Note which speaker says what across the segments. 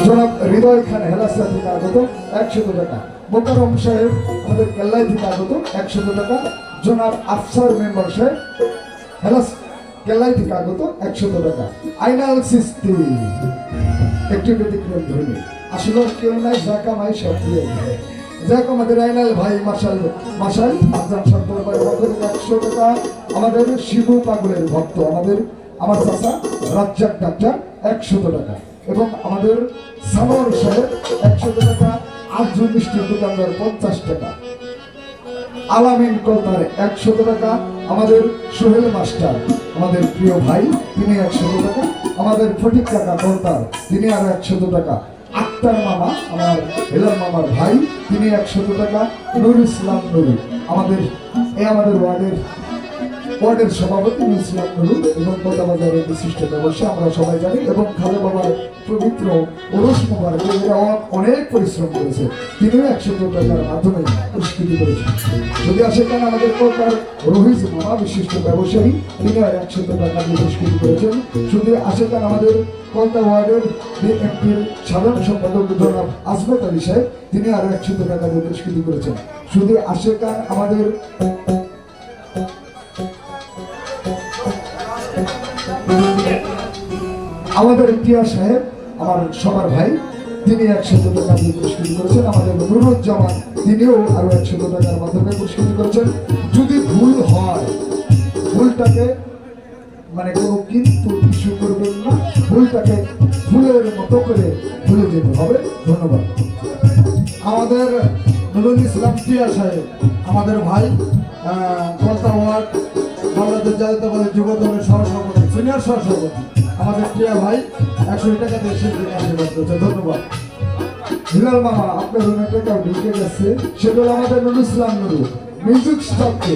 Speaker 1: জনাব হৃদয় খান হেলাসা থেকে আগত 100 টাকা। মোকাররম সাহেব আমাদের কেল্লাই থেকে আগত 100 টাকা। জনাব আফসার মেম্বার সাহেব হেলাস কেল্লাই থেকে আগত 100 টাকা। আইনাল সিস্তি একটি ব্যতিক্রম ধর্মী, আসলে কেউ নাই, জাকা মাই সব দিয়ে যাক আমাদের আইনাল ভাই মাসাল আজান সন্তর ভাই পক্ষ থেকে 100 টাকা। আমাদের শিবু পাগলের ভক্ত আমার চাচা রাজ্জাক ডাক্তার 100 টাকা। এবং আমাদের সানোয়ার সাহেব 100 টাকা। আরজু মিষ্টির দোকানদার 50 টাকা। আলামিন কলতার 100 টাকা। আমাদের সোহেল মাস্টার আমাদের প্রিয় ভাই, তিনি 100 টাকা। আমাদের ফটিক কাকা কলতার, তিনি আরো 100 টাকা। আক্তার মামা আমার হেলাল মামার ভাই, তিনি 100 টাকা। নুর ইসলাম নুরু আমাদের ওয়ার্ডের সভাপতি নুর ইসলাম নুরু এবং কলকাতাবাজারের বিশিষ্ট ব্যবসা আমরা সবাই জানি। এবং খালে বাবার পবিত্র ওরস মোবারক এরা অনেক পরিশ্রম করেছে, তিনিও 100 টাকার মাধ্যমে পুরস্কৃত করেছেন। যদি আসে কেন আমাদের কলকাতার রহিজ মামা বিশিষ্ট ব্যবসায়ী, তিনি আর 100 টাকা দিয়ে পুরস্কৃত করেছেন। শুধু আসে কেন আমাদের কলকাতা ওয়ার্ডের বিএনপির সাধারণ সম্পাদক জনাব আজমত আলী সাহেব, তিনি আরো 100 টাকা দিয়ে পুরস্কৃত করেছেন। শুধু আসে কেন আমাদের টিয়া সাহেব আমার সবার ভাই, তিনি 100 টাকা দিয়ে পুরস্কৃত করেছেন। আমাদের নুরুজ্জামান, তিনিও আরো 100 টাকার মাধ্যমে পুরস্কৃত করেছেন। যদি ভুল হয়, ভুলটাকে মানে কোনো কিন্তু ইস্যু করবেন না, ভুলটাকে ভুলের মতো করে ভুলে যেতে হবে। ধন্যবাদ।
Speaker 2: আমাদের নুরুল ইসলাম টিয়া সাহেব আমাদের ভাই, কলতা ওয়ার্ড বাংলাদেশ জাতীয়তাবাদী যুব দলের সহসভাপতি, সিনিয়র সহসভাপতি, আমাদের টিয়া ভাই 100 টাকা দিয়ে শিল্পীকে আশীর্বাদ করছে। ধন্যবাদ।
Speaker 1: হিলাল মামা আপনার অনেক টাকা ঢুকে গেছে, সেগুলো আমাদের নুর ইসলাম নুরু মিউজিক স্টককে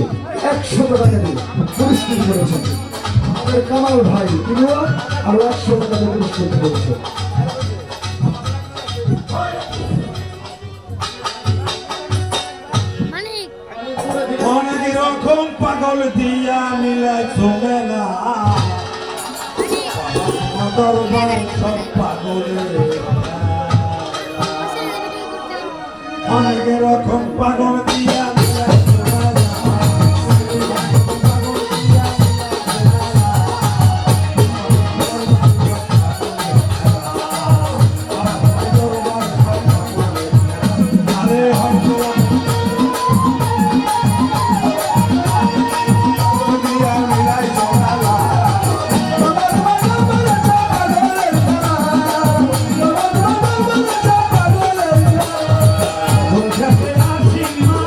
Speaker 1: 100 টাকা দিয়ে পুরস্কৃত করেছেন। আমাদের কামাল ভাই, তিনিও আরো 100 টাকা দিয়ে পুরস্কৃত করেছেন।
Speaker 3: অনেক রকম পাগল দিয়া মিলাইছো মেলা, দরবার সব পাগলের, অনেক রকম পাগল দিয়া মিলাইছো মেলা। Así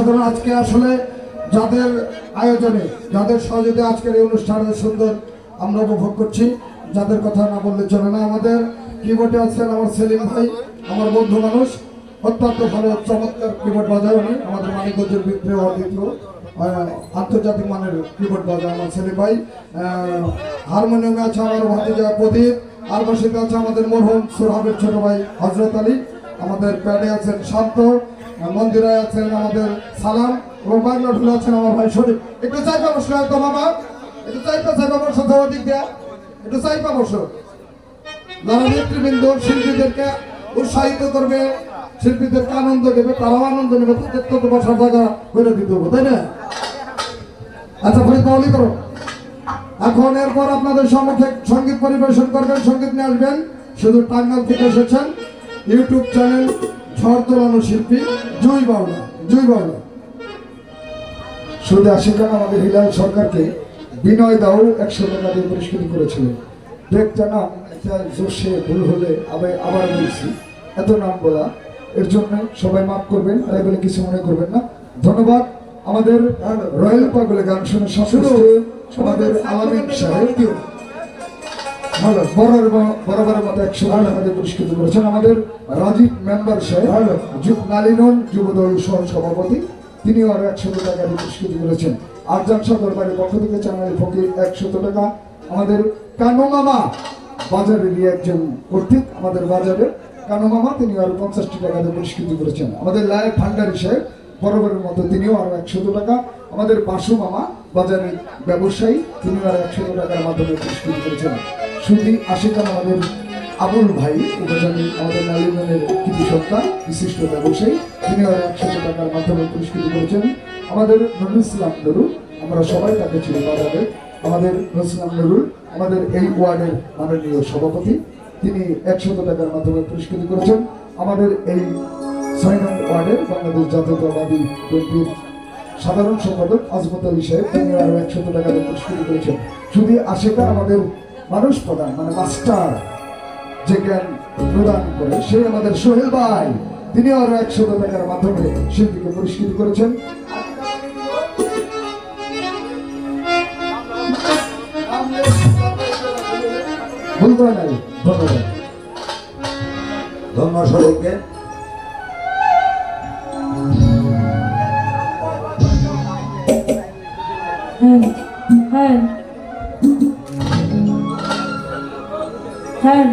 Speaker 2: অসাধারণ। আজকে আসলে যাদের আয়োজনে, যাদের সহযোগিতা আজকের এই অনুষ্ঠানের সুন্দর আমরা উপভোগ করছি, যাদের কথা না বললে চলে না। আমাদের কিবোর্ডে আছেন আমার সেলিম ভাই, আমার বন্ধু মানুষ, অত্যন্ত ভালো চমৎকার কিবোর্ড বাজায় উনি, আমাদের মানিকগঞ্জের বিক্রিয় অদ্বিতীয় আন্তর্জাতিক মানের কিবোর্ড বাজায় আমার সেলিম ভাই। হারমোনিয়ামে আছে আমার ভাতিজা প্রদীপ, আর বসিতে আছে আমাদের মরহুম সুরহাবের ছোট ভাই হজরত আলী, আমাদের প্যাডে আছেন শান্ত, মন্দিরায় আছেন আমাদের সালাম, এবং বাংলা ঢুলে আছেন আমার ভাই শরীফ। একটু চাইপা বসলো একদম বাবা, একটু চাইপা বসো তো দিক দেয়া, একটু চাইপা বসো। যারা নেতৃবৃন্দ শিল্পীদেরকে উৎসাহিত করবে, শিল্পীদেরকে আনন্দ দেবে, তারাও আনন্দ নেবে, তাদের তো বসার জায়গা করে দিতে হবে, তাই না? আচ্ছা ভাই তাহলে করো। এখন এরপর আপনাদের সম্মুখে সঙ্গীত পরিবেশন করবেন, সঙ্গীত নিয়ে আসবেন। শুধু টাঙ্গাল থেকে এসেছেন ইউটিউব চ্যানেল ঝড় তোলানো শিল্পী জুই বাউলা, জুই বাউলা।
Speaker 1: শুধু আশিকান আমাদের হিলাল সরকারকে বিনয় দাও 100 টাকা দিয়ে পুরস্কৃত করেছিলেন। একটা নাম একটা জোশে ভুল হলে আবার বলছি, এত নাম বলা, এর জন্য সবাই মাফ করবেন, তাই বলে কিছু মনে করবেন না। ধন্যবাদ। আমাদের রয়্যাল পাগলে গান শুনে সশস্ত্র আমাদের আলামিন সাহেব বরাবরের মতো 100 টাকা দিয়ে পুরস্কৃত করেছেন। আমাদের রাজীব মেম্বার সাহেব নালিনন যুবদল সহ সভাপতি, তিনিও আরো 100 টাকা দিয়ে পুরস্কৃত করেছেন। আরজান সদর বাড়ির পক্ষ থেকে চ্যানেল ফকির 100 টাকা। আমাদের কানু মামা বাজারেরই একজন কর্তৃক, আমাদের বাজারে কানু মামা, তিনি আরো 50 টাকা দিয়ে পুরস্কৃত করেছেন। আমাদের লায়ক ভান্ডারী সাহেব বরাবরের মতো তিনিও আরো 100 টাকা। আমাদের বাসু মামা বাজারের ব্যবসায়ী, তিনি আরো 100 টাকার মাধ্যমে পুরস্কৃত করেছেন। শুধু আশিকান আমাদের আবুল ভাই উপজানি, আমাদের নালিগঞ্জের কৃতি সত্তা বিশিষ্ট ব্যবসায়ী, তিনি আরো 100 টাকার মাধ্যমে পুরস্কৃত করেছেন। আমাদের নুরুল ইসলাম নুরুল, আমরা সবাই তাকে চিনি বাজারে, আমাদের নুরুল ইসলাম নুরুল আমাদের এই ওয়ার্ডের মাননীয় সভাপতি, তিনি 100 টাকার মাধ্যমে পুরস্কৃত করেছেন। আমাদের এই 6 নং ওয়ার্ডের বাংলাদেশ জাতীয়তাবাদী বিএনপির সাধারণ সম্পাদক আজমত আলী সাহেব, তিনি আরো 100 টাকা দিয়ে পুরস্কৃত করেছেন। শুধু আশিকার আমাদের মানুষ প্রধান মানে মাস্টার যে জ্ঞান প্রদান করে, সে আমাদের সোহেল ভাই, তিনি আরো 100 টাকার মাধ্যমে শিল্পীকে পুরস্কৃত করেছেন। বলতে হয় নাই, ধন্যবাদ।
Speaker 3: ধন্যবাদ সবাইকে।
Speaker 4: হ্যাঁ হ্যাঁ হ্যাঁ